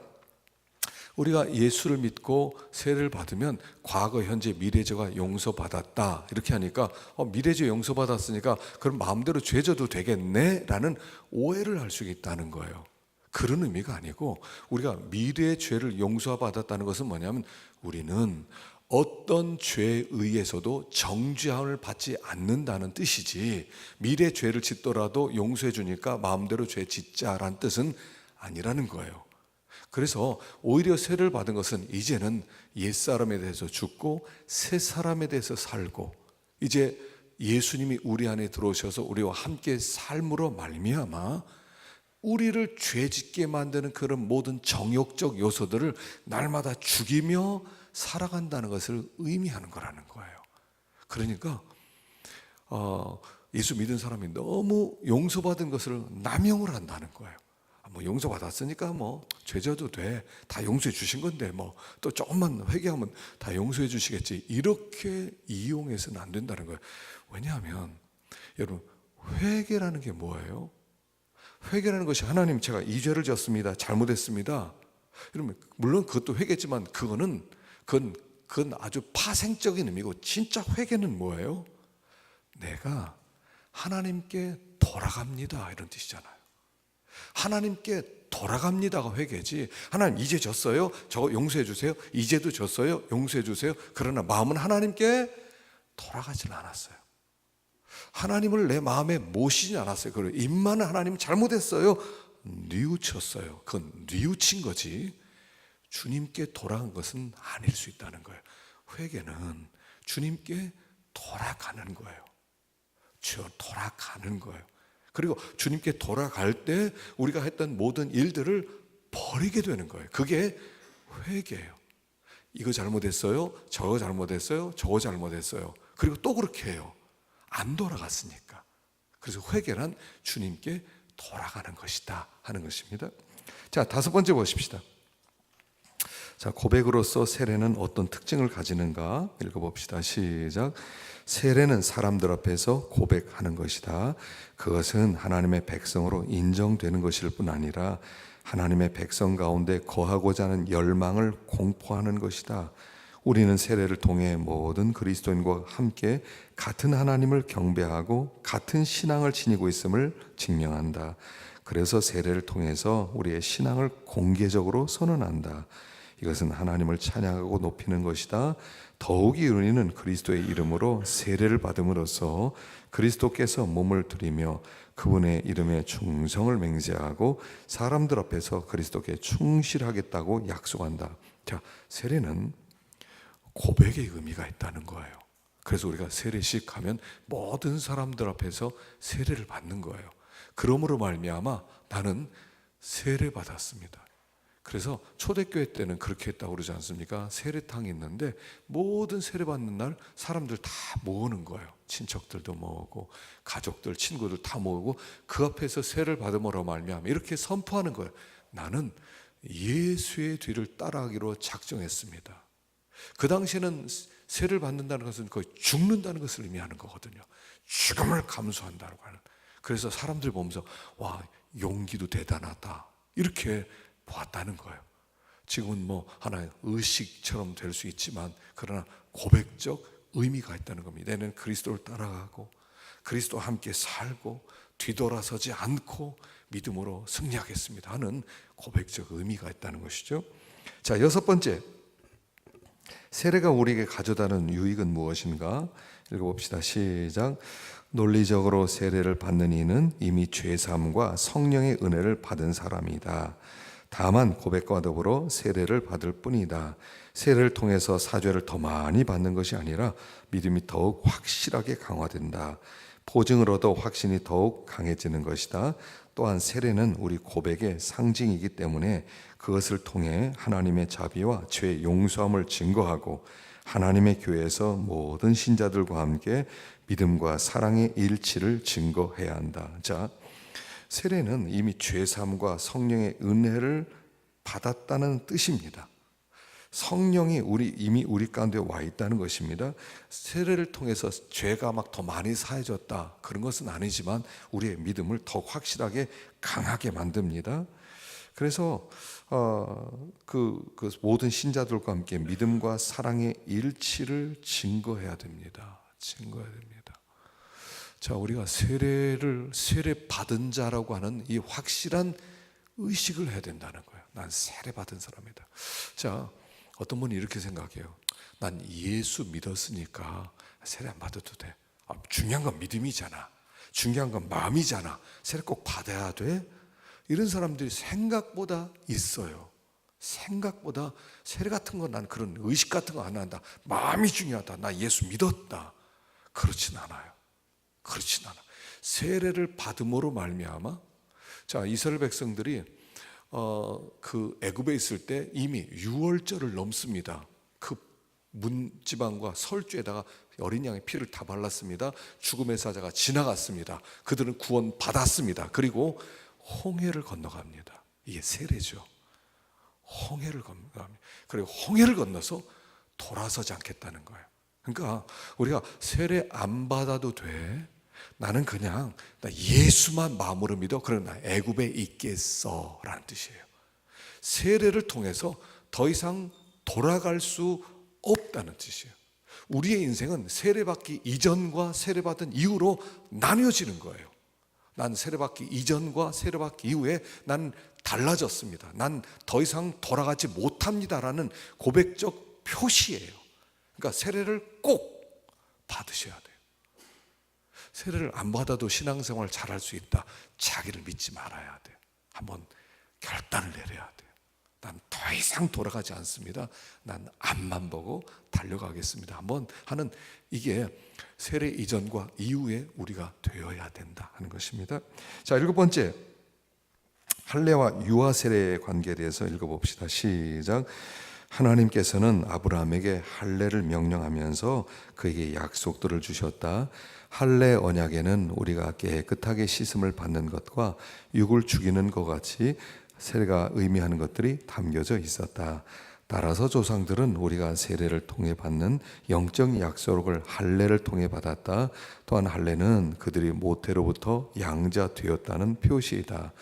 우리가 예수를 믿고 세례를 받으면 과거, 현재, 미래죄가 용서받았다 이렇게 하니까 미래죄 용서받았으니까 그럼 마음대로 죄져도 되겠네 라는 오해를 할 수 있다는 거예요. 그런 의미가 아니고, 우리가 미래의 죄를 용서받았다는 것은 뭐냐면 우리는 어떤 죄에 의해서도 정죄함을 받지 않는다는 뜻이지, 미래 죄를 짓더라도 용서해 주니까 마음대로 죄 짓자라는 뜻은 아니라는 거예요. 그래서 오히려 세례를 받은 것은 이제는 옛사람에 대해서 죽고 새 사람에 대해서 살고, 이제 예수님이 우리 안에 들어오셔서 우리와 함께 삶으로 말미암아 우리를 죄짓게 만드는 그런 모든 정욕적 요소들을 날마다 죽이며 살아간다는 것을 의미하는 거라는 거예요. 그러니까 예수 믿은 사람이 너무 용서받은 것을 남용을 한다는 거예요. 뭐 용서받았으니까 뭐 죄져도 돼, 다 용서해 주신 건데 뭐 또 조금만 회개하면 다 용서해 주시겠지, 이렇게 이용해서는 안 된다는 거예요. 왜냐하면 여러분, 회개라는 게 뭐예요? 회개라는 것이 하나님, 제가 이 죄를 졌습니다, 잘못했습니다, 이러면 물론 그것도 회개지만 그건 아주 파생적인 의미고, 진짜 회개는 뭐예요? 내가 하나님께 돌아갑니다 이런 뜻이잖아요. 하나님께 돌아갑니다가 회개지, 하나님 이제 졌어요, 저거 용서해 주세요, 이제도 졌어요, 용서해 주세요, 그러나 마음은 하나님께 돌아가지는 않았어요. 하나님을 내 마음에 모시지 않았어요. 그리고 입만은 하나님 잘못했어요, 뉘우쳤어요. 그건 뉘우친 거지 주님께 돌아간 것은 아닐 수 있다는 거예요. 회개는 주님께 돌아가는 거예요. 돌아가는 거예요. 그리고 주님께 돌아갈 때 우리가 했던 모든 일들을 버리게 되는 거예요. 그게 회개예요. 이거 잘못했어요, 저거 잘못했어요, 저거 잘못했어요, 그리고 또 그렇게 해요. 안 돌아갔으니까. 그래서 회개란 주님께 돌아가는 것이다 하는 것입니다. 자, 다섯 번째 보십시다. 자, 고백으로서 세례는 어떤 특징을 가지는가 읽어봅시다. 시작. 세례는 사람들 앞에서 고백하는 것이다. 그것은 하나님의 백성으로 인정되는 것일 뿐 아니라 하나님의 백성 가운데 거하고자 하는 열망을 공포하는 것이다. 우리는 세례를 통해 모든 그리스도인과 함께 같은 하나님을 경배하고 같은 신앙을 지니고 있음을 증명한다. 그래서 세례를 통해서 우리의 신앙을 공개적으로 선언한다. 이것은 하나님을 찬양하고 높이는 것이다. 더욱이 우리는 그리스도의 이름으로 세례를 받음으로써 그리스도께서 몸을 드리며 그분의 이름에 충성을 맹세하고 사람들 앞에서 그리스도께 충실하겠다고 약속한다. 자, 세례는 고백의 의미가 있다는 거예요. 그래서 우리가 세례식 하면 모든 사람들 앞에서 세례를 받는 거예요. 그러므로 말미암아 나는 세례 받았습니다. 그래서 초대교회 때는 그렇게 했다고 그러지 않습니까? 세례탕이 있는데 모든 세례 받는 날 사람들 다 모으는 거예요. 친척들도 모으고 가족들, 친구들 다 모으고 그 앞에서 세례를 받음으로 말미암아 이렇게 선포하는 거예요. 나는 예수의 뒤를 따라가기로 작정했습니다. 그 당시에는 세례를 받는다는 것은 거의 죽는다는 것을 의미하는 거거든요. 죽음을 감수한다고 하는. 그래서 사람들 보면서 와, 용기도 대단하다 이렇게 보았다는 거예요. 지금은 뭐 하나의 의식처럼 될 수 있지만 그러나 고백적 의미가 있다는 겁니다. 내는 그리스도를 따라가고 그리스도와 함께 살고 뒤돌아서지 않고 믿음으로 승리하겠습니다 하는 고백적 의미가 있다는 것이죠. 자, 여섯 번째, 세례가 우리에게 가져다는 유익은 무엇인가 읽어봅시다. 시작. 논리적으로 세례를 받는 이는 이미 죄사함과 성령의 은혜를 받은 사람이다. 다만 고백과 더불어 세례를 받을 뿐이다. 세례를 통해서 사죄를 더 많이 받는 것이 아니라 믿음이 더욱 확실하게 강화된다. 보증을 얻어 확신이 더욱 강해지는 것이다. 또한 세례는 우리 고백의 상징이기 때문에 그것을 통해 하나님의 자비와 죄 용서함을 증거하고 하나님의 교회에서 모든 신자들과 함께 믿음과 사랑의 일치를 증거해야 한다. 자, 세례는 이미 죄사함과 성령의 은혜를 받았다는 뜻입니다. 성령이 이미 우리 가운데 와 있다는 것입니다. 세례를 통해서 죄가 막 더 많이 사해졌다 그런 것은 아니지만 우리의 믿음을 더 확실하게 강하게 만듭니다. 그래서 그 모든 신자들과 함께 믿음과 사랑의 일치를 증거해야 됩니다. 증거해야 됩니다. 자, 우리가 세례 받은 자라고 하는 이 확실한 의식을 해야 된다는 거예요. 난 세례 받은 사람이다. 자, 어떤 분이 이렇게 생각해요. 난 예수 믿었으니까 세례 안 받아도 돼. 중요한 건 믿음이잖아. 중요한 건 마음이잖아. 세례 꼭 받아야 돼? 이런 사람들이 생각보다 있어요. 생각보다 세례 같은 건 난 그런 의식 같은 거 안 한다. 마음이 중요하다. 나 예수 믿었다. 그렇진 않아요. 그렇진 않아. 세례를 받음으로 말미암아, 자, 이스라엘 백성들이 그 애굽에 있을 때 이미 유월절을 넘습니다. 그 문지방과 설주에다가 어린 양의 피를 다 발랐습니다. 죽음의 사자가 지나갔습니다. 그들은 구원 받았습니다. 그리고 홍해를 건너갑니다. 이게 세례죠. 홍해를 건너갑니다. 그리고 홍해를 건너서 돌아서지 않겠다는 거예요. 그러니까 우리가 세례 안 받아도 돼. 나는 그냥 나 예수만 마음으로 믿어. 그럼 나 애굽에 있겠어 라는 뜻이에요. 세례를 통해서 더 이상 돌아갈 수 없다는 뜻이에요. 우리의 인생은 세례받기 이전과 세례받은 이후로 나뉘어지는 거예요. 난 세례받기 이전과 세례받기 이후에 난 달라졌습니다. 난 더 이상 돌아가지 못합니다라는 고백적 표시예요. 그러니까 세례를 꼭 받으셔야 돼요. 세례를 안 받아도 신앙생활 잘할 수 있다. 자기를 믿지 말아야 돼요. 한번 결단을 내려야 돼요. 난 더 이상 돌아가지 않습니다. 난 앞만 보고 달려가겠습니다. 한번 하는, 이게 세례 이전과 이후에 우리가 되어야 된다 하는 것입니다. 자, 7번째, 할례와 유아 세례의 관계에 대해서 읽어봅시다. 시작. 하나님께서는 아브라함에게 할례를 명령하면서 그에게 약속들을 주셨다. 할례 언약에는 우리가 깨끗하게 씻음을 받는 것과 육을 죽이는 것 같이 세례가 의미하는 것들이 담겨져 있었다. 따라서 조상들은 우리가 세례를 통해 받는 영적 약속을 할례를 통해 받았다. 또한 할례는 그들이 모태로부터 양자되었다는 표시이다.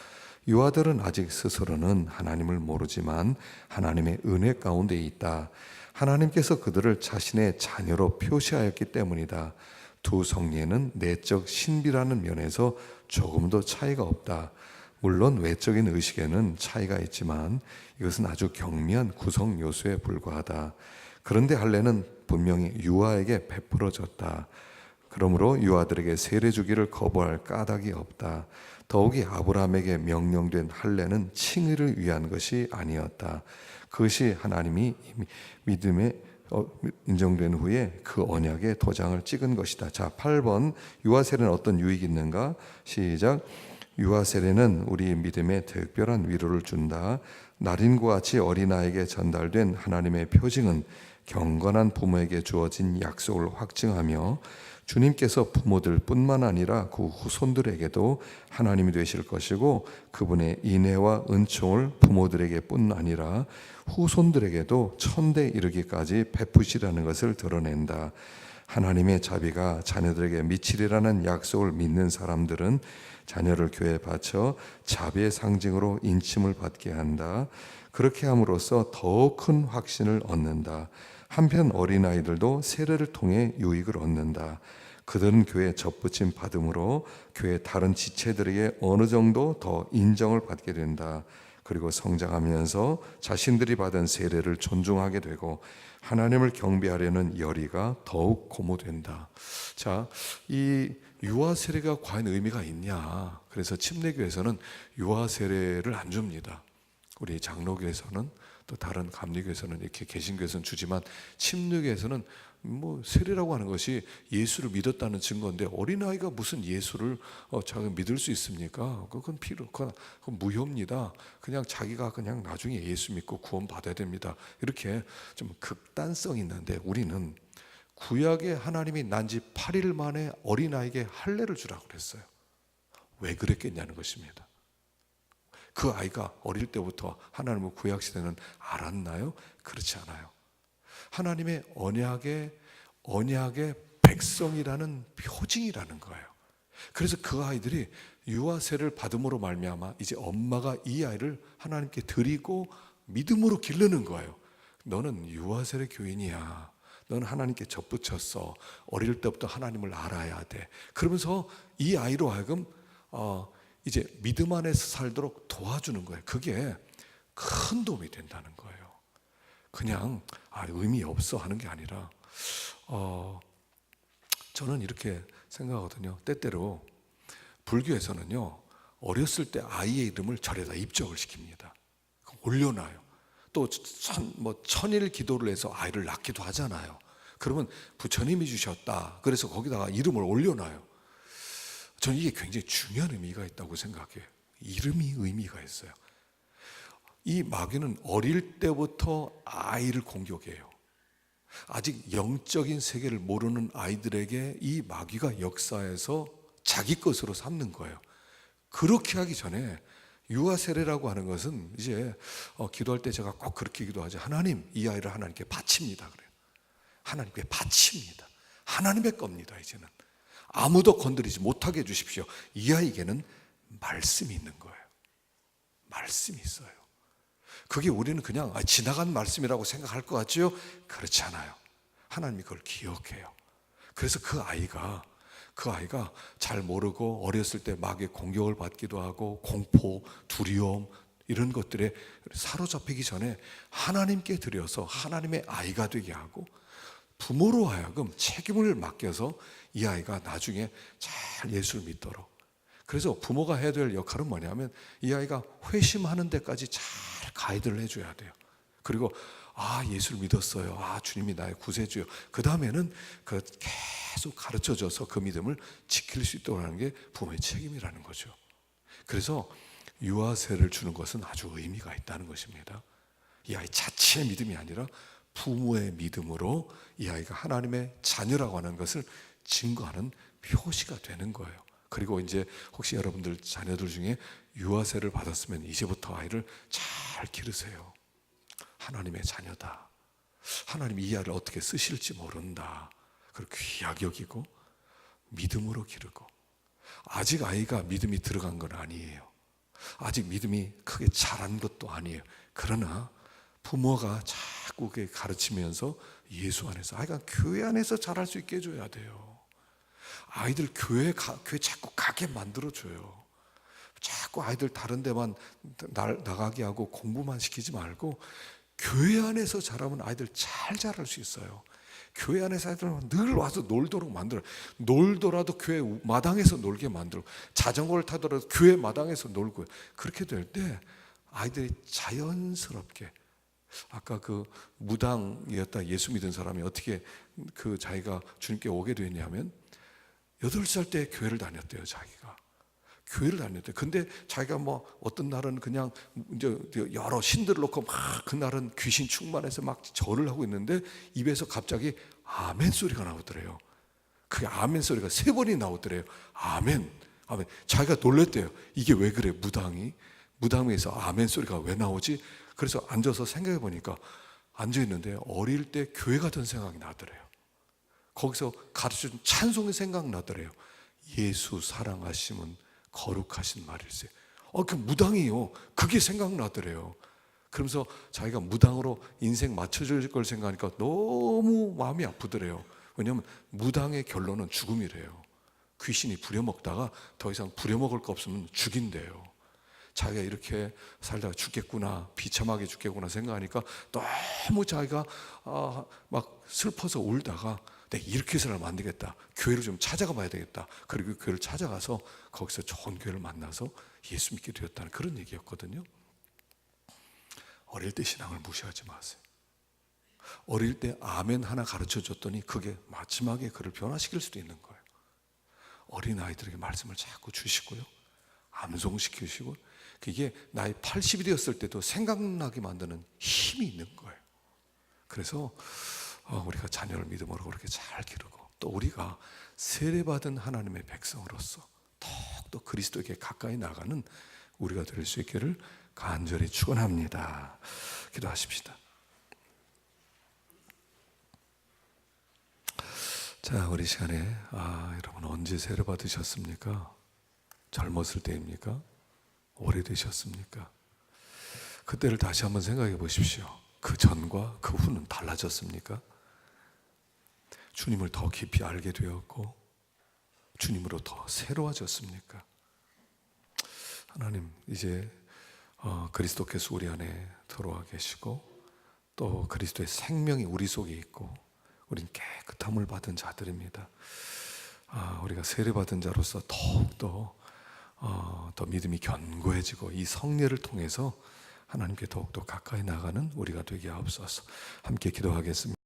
유아들은 아직 스스로는 하나님을 모르지만 하나님의 은혜 가운데 있다. 하나님께서 그들을 자신의 자녀로 표시하였기 때문이다. 두 성례는 내적 신비라는 면에서 조금도 차이가 없다. 물론 외적인 의식에는 차이가 있지만 이것은 아주 경미한 구성 요소에 불과하다. 그런데 할례는 분명히 유아에게 베풀어졌다. 그러므로 유아들에게 세례 주기를 거부할 까닭이 없다. 더욱이 아브라함에게 명령된 할례는 칭의를 위한 것이 아니었다. 그것이 하나님이 믿음에 인정된 후에 그 언약에 도장을 찍은 것이다. 자, 8번, 유아 세례는 어떤 유익이 있는가? 시작. 유아 세례는 우리 믿음에 특별한 위로를 준다. 날인과 같이 어린아이에게 전달된 하나님의 표징은 경건한 부모에게 주어진 약속을 확증하며 주님께서 부모들 뿐만 아니라 그 후손들에게도 하나님이 되실 것이고 그분의 인애와 은총을 부모들에게 뿐 아니라 후손들에게도 천대 이르기까지 베푸시라는 것을 드러낸다. 하나님의 자비가 자녀들에게 미치리라는 약속을 믿는 사람들은 자녀를 교회에 바쳐 자비의 상징으로 인침을 받게 한다. 그렇게 함으로써 더 큰 확신을 얻는다. 한편 어린아이들도 세례를 통해 유익을 얻는다. 그들은 교회에 접붙임 받음으로 교회 다른 지체들에게 어느 정도 더 인정을 받게 된다. 그리고 성장하면서 자신들이 받은 세례를 존중하게 되고 하나님을 경배하려는 열의가 더욱 고무된다. 자, 이 유아 세례가 과연 의미가 있냐? 그래서 침례교에서는 유아 세례를 안 줍니다. 우리 장로교에서는, 또 다른 감리교에서는, 이렇게 개신교에서는 주지만 침례교에서는 뭐 세례라고 하는 것이 예수를 믿었다는 증거인데 어린아이가 무슨 예수를 자기가 믿을 수 있습니까? 그건 그건 무효입니다. 그냥 자기가 그냥 나중에 예수 믿고 구원 받아야 됩니다. 이렇게 좀 극단성 있는데 우리는 구약에 하나님이 난지 8일 만에 어린아이에게 할례를 주라고 그랬어요. 왜 그랬겠냐는 것입니다. 그 아이가 어릴 때부터 하나님을 구약 시대는 알았나요? 그렇지 않아요. 하나님의 언약의 백성이라는 표징이라는 거예요. 그래서 그 아이들이 유아세를 받음으로 말미암아 이제 엄마가 이 아이를 하나님께 드리고 믿음으로 기르는 거예요. 너는 유아세례 교인이야. 너는 하나님께 접붙였어. 어릴 때부터 하나님을 알아야 돼. 그러면서 이 아이로 하여금 이제 믿음 안에서 살도록 도와주는 거예요. 그게 큰 도움이 된다는 거예요. 그냥 의미 없어 하는 게 아니라 저는 이렇게 생각하거든요. 때때로 불교에서는요, 어렸을 때 아이의 이름을 절에다 입적을 시킵니다. 올려놔요. 또 천일 기도를 해서 아이를 낳기도 하잖아요. 그러면 부처님이 주셨다. 그래서 거기다가 이름을 올려놔요. 저는 이게 굉장히 중요한 의미가 있다고 생각해요. 이름이 의미가 있어요. 이 마귀는 어릴 때부터 아이를 공격해요. 아직 영적인 세계를 모르는 아이들에게 이 마귀가 역사해서 자기 것으로 삼는 거예요. 그렇게 하기 전에 유아세례라고 하는 것은 이제 기도할 때 제가 꼭 그렇게 기도하죠. 하나님, 이 아이를 하나님께 바칩니다. 그래요. 하나님께 바칩니다. 하나님의 겁니다. 이제는 아무도 건드리지 못하게 해주십시오. 이 아이에게는 말씀이 있는 거예요. 말씀이 있어요. 그게 우리는 그냥 지나간 말씀이라고 생각할 것 같죠? 그렇지 않아요. 하나님이 그걸 기억해요. 그래서 그 아이가 잘 모르고 어렸을 때 마귀의 공격을 받기도 하고 공포, 두려움 이런 것들에 사로잡히기 전에 하나님께 드려서 하나님의 아이가 되게 하고 부모로 하여금 책임을 맡겨서 이 아이가 나중에 잘 예수를 믿도록. 그래서 부모가 해야 될 역할은 뭐냐면 이 아이가 회심하는 데까지 잘 가이드를 해줘야 돼요. 그리고 예수를 믿었어요. 주님이 나의 구세주요. 그 다음에는 계속 가르쳐줘서 그 믿음을 지킬 수 있도록 하는 게 부모의 책임이라는 거죠. 그래서 유아세를 주는 것은 아주 의미가 있다는 것입니다. 이 아이 자체의 믿음이 아니라 부모의 믿음으로 이 아이가 하나님의 자녀라고 하는 것을 증거하는 표시가 되는 거예요. 그리고 이제 혹시 여러분들 자녀들 중에 유아세를 받았으면 이제부터 아이를 잘 기르세요. 하나님의 자녀다. 하나님이 이 아이를 어떻게 쓰실지 모른다. 그리고 귀하게 여기고 믿음으로 기르고. 아직 아이가 믿음이 들어간 건 아니에요. 아직 믿음이 크게 자란 것도 아니에요. 그러나 부모가 자꾸 가르치면서 예수 안에서, 아이가 교회 안에서 자랄 수 있게 해줘야 돼요. 아이들 교회 자꾸 가게 만들어줘요. 자꾸 아이들 다른 데만 나가게 하고 공부만 시키지 말고 교회 안에서 자라면 아이들 잘 자랄 수 있어요. 교회 안에서 아이들은 늘 와서 놀도록 만들어. 놀더라도 교회 마당에서 놀게 만들고, 자전거를 타더라도 교회 마당에서 놀고. 그렇게 될 때 아이들이 자연스럽게, 아까 그 무당이었다 예수 믿은 사람이 어떻게 자기가 주님께 오게 됐냐면 8살 때 교회를 다녔대요. 자기가 교회를 다녔대요. 근데 자기가 어떤 날은 그냥 이제 여러 신들을 놓고 막 그날은 귀신 충만해서 막 절을 하고 있는데 입에서 갑자기 아멘 소리가 나오더래요. 그게 아멘 소리가 3번이 나오더래요. 아멘, 아멘. 자기가 놀랬대요. 이게 왜 그래? 무당에서 아멘 소리가 왜 나오지? 그래서 앉아서 생각해 보니까 앉아 있는데 어릴 때 교회 가던 생각이 나더래요. 거기서 가르쳐준 찬송이 생각나더래요. 예수 사랑하심은 거룩하신 말일세. 그 무당이요. 그게 생각나더래요. 그러면서 자기가 무당으로 인생 맞춰줄 걸 생각하니까 너무 마음이 아프더래요. 왜냐하면 무당의 결론은 죽음이래요. 귀신이 부려먹다가 더 이상 부려먹을 거 없으면 죽인대요. 자기가 이렇게 살다가 죽겠구나, 비참하게 죽겠구나 생각하니까 너무 자기가 막 슬퍼서 울다가 내가 이렇게 해서는 안 되겠다. 교회를 좀 찾아가 봐야 되겠다. 그리고 교회를 찾아가서 거기서 좋은 교회를 만나서 예수 믿게 되었다는 그런 얘기였거든요. 어릴 때 신앙을 무시하지 마세요. 어릴 때 아멘 하나 가르쳐 줬더니 그게 마지막에 그를 변화시킬 수도 있는 거예요. 어린 아이들에게 말씀을 자꾸 주시고요, 암송시키시고, 그게 나이 80이 되었을 때도 생각나게 만드는 힘이 있는 거예요. 그래서 우리가 자녀를 믿음으로 그렇게 잘 기르고, 또 우리가 세례받은 하나님의 백성으로서 더욱더 그리스도에게 가까이 나가는 우리가 될 수 있기를 간절히 축원합니다. 기도하십시다. 자, 우리 시간에 여러분 언제 세례 받으셨습니까? 젊었을 때입니까? 오래되셨습니까? 그때를 다시 한번 생각해 보십시오. 그 전과 그 후는 달라졌습니까? 주님을 더 깊이 알게 되었고 주님으로 더 새로워졌습니까? 하나님, 이제 그리스도께서 우리 안에 들어와 계시고 또 그리스도의 생명이 우리 속에 있고 우린 깨끗함을 받은 자들입니다. 우리가 세례받은 자로서 더욱더 더 믿음이 견고해지고 이 성례를 통해서 하나님께 더욱더 가까이 나가는 우리가 되게 하옵소서. 함께 기도하겠습니다.